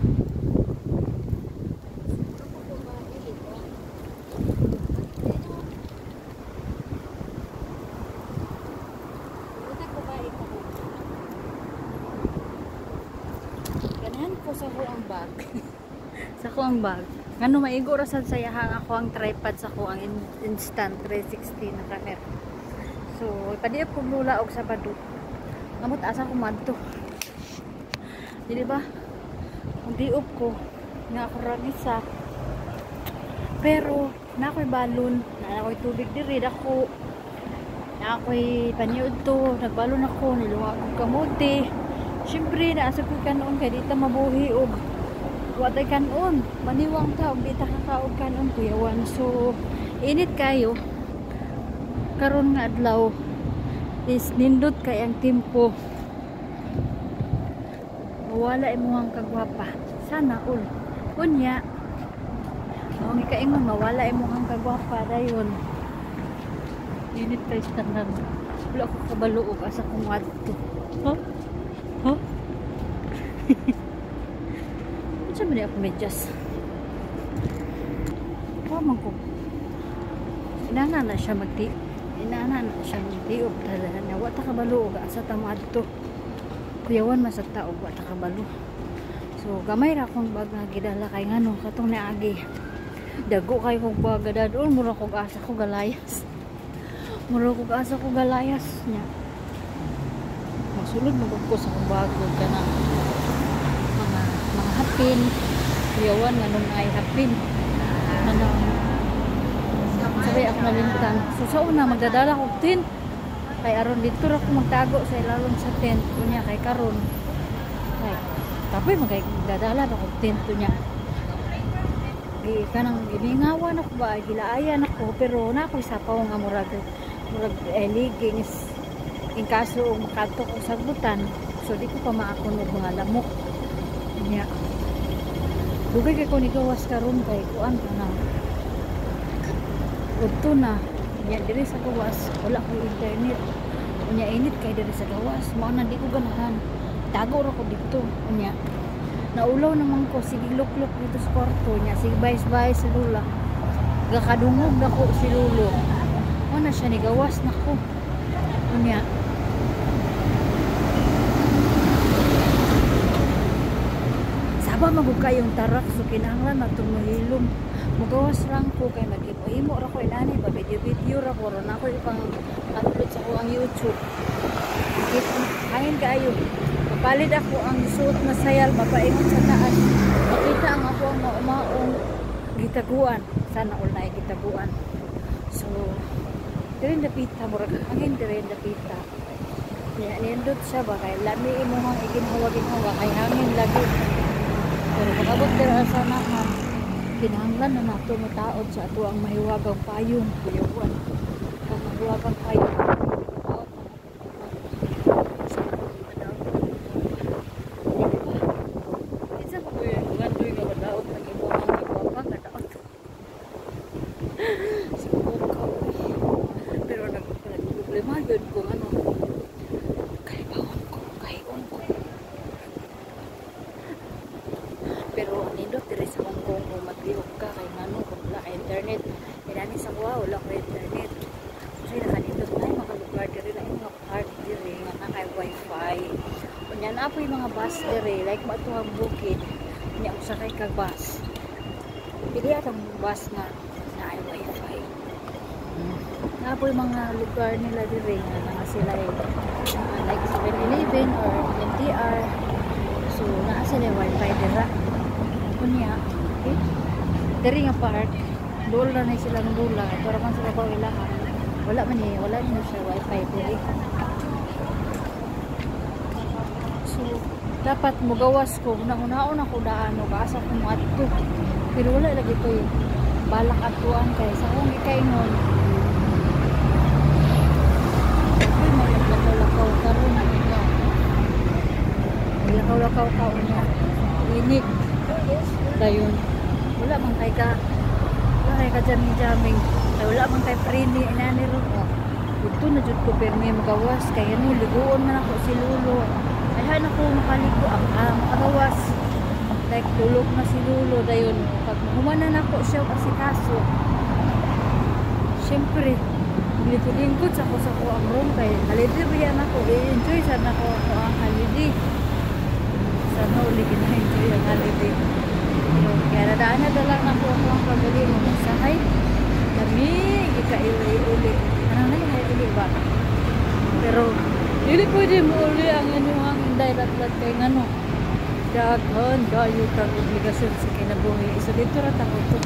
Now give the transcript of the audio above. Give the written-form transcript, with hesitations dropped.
Ganahan ko sa ko ang bag. Sa ko ang bag. Ngano maigo ra sad sayahang ako ang tripod sa ko ang instant 360 na camera. So, padiya ko mula og Sabado. Ngamot asa ko madto. Dili ba? Ang diop ko nga ako rangisa. Pero na ako'y balon, na ako'y tubig diri dako. Na ako'y paniud to, nagbalon ako, nilunga ko kamuti. Siyempre na asa ko kanon kay di ta mabuhi og watay kanon. Maniwang ta og di ta kakaog kanon kuyawan. So init kayo. Karon nga adlaw is nindot kay ang tempo. Wala imuhang kagwapa. Sana all. Unya. Ang ikaingon mawala imuhang kagwapa dayon. Init kay standard. Wala ko kabalo og asa kong wadto. Huh? Huh? Unsa man ako medyas? Kamang ko. Inana na siya magti. Inana na siya magtiop talaga na wata kabalo og asa ta moadto. Kuyawan masag taog wata kabalo. So gamay ra akong bag nga gidala kay ngano katong naagi. Dago kay kog bag dadol mura kog asa ko galayas. Mura kog asa ko galayas nya. Masulod mo ko sa bag ka na mga hapin. Kuyawan nganong ay hapin. Ano sabay ako nalintang. So sa una magdadala ko tin. Kay aron dito ra ko magtago sa ilalom sa tent kunya kay karon. Kay tapos magdadala na ko tent niya. Di kanang giningawan ako ba gilaayan ako pero na ako sapaw nga murag ligings in kaso makato ko sa butan. So di ko pa maakon og mga lamok. Nya. Dugay kay ko ni gawas karon kay kuan kana. Udto na. Nya diri sa gawas wala ko internet. Unya init kay diri sa gawas. Mao na di ko ganahan. Tago ra ko dito. Unya naulaw naman ko sige lukluk dito sa kwarto nya sige bayis-bayis sa lula. Gakadungog na ko si lulo. Ano na siya ni gawas na ko. Unya saba magug kayong tarak so kinahanglan natong mahilom. Mugawas lang ko kay nagimo ra ko inani ba video ra ko ron ako ipang upload sa ko ang YouTube. Hangin kaayo. Papalit ako ang suot na sayal mapaingon sa taas. Makita ang ako ang maumaong gitaguan. Sana all na gitaguan. So diren dapita murag hangin diren dapita. Ya nindot siya ba kay lami imong iginhawa kay hangin lagi. Pero makabot dira sa naman. Kinahanglan na nato mataod sa ato ang mahiwagang payong kuyawan. Ang mahiwagang payong. Pero nagproblema yun kung ano. Kalibawon ko, kahigon ko. Pero nindot diri sa Hong Kong kung mag-liog ka kay ngano kung wala ka internet. Inani sa kuha wala ka internet. Kasi nakanindot na yung mga lugar diri na yung mga park diri nga na kay wifi. Kunya na po yung mga bus diri like matuhang bukid. Kunya usakay kag bus. Pili atang bus nga na ay wifi. Na po yung mga lugar nila diri nga mga sila like 7-Eleven or MTR. So naa sila wifi dira. Kunya diri nga park dool na sila ng dula para man sila ko ilahan wala man siya wifi diri. So dapat mugawas ko una-unaon ako daan o asa ko adto pero wala lagi ko balak atuan kay sa akong ikaingon lakaw karon lakaw niya init dayon wala man kay ka jamming wala man kay prini inani ron dito na jud ko permi magawas kay ano liguon man ako si lulo ayhan ako makaligo ang makagawas like tulog na si Lulo dayon. Pag humanan ako siya kasi kaso. Siyempre, lingkod sa ko ang room kay holiday riyan ako. I-enjoy sana ako ang holiday. Sana uli gina-enjoy ang holiday. Pero kaya nadaan na lang ako ang pagaling mo sa hay. Kami, ika-uli. Ano na yung uli ba? Pero, hindi pwede mo uli ang inyong inday lat-lat kay ano. Daghan, gayo kang obligasyon sa kinabuhi. So, dito rat ako to.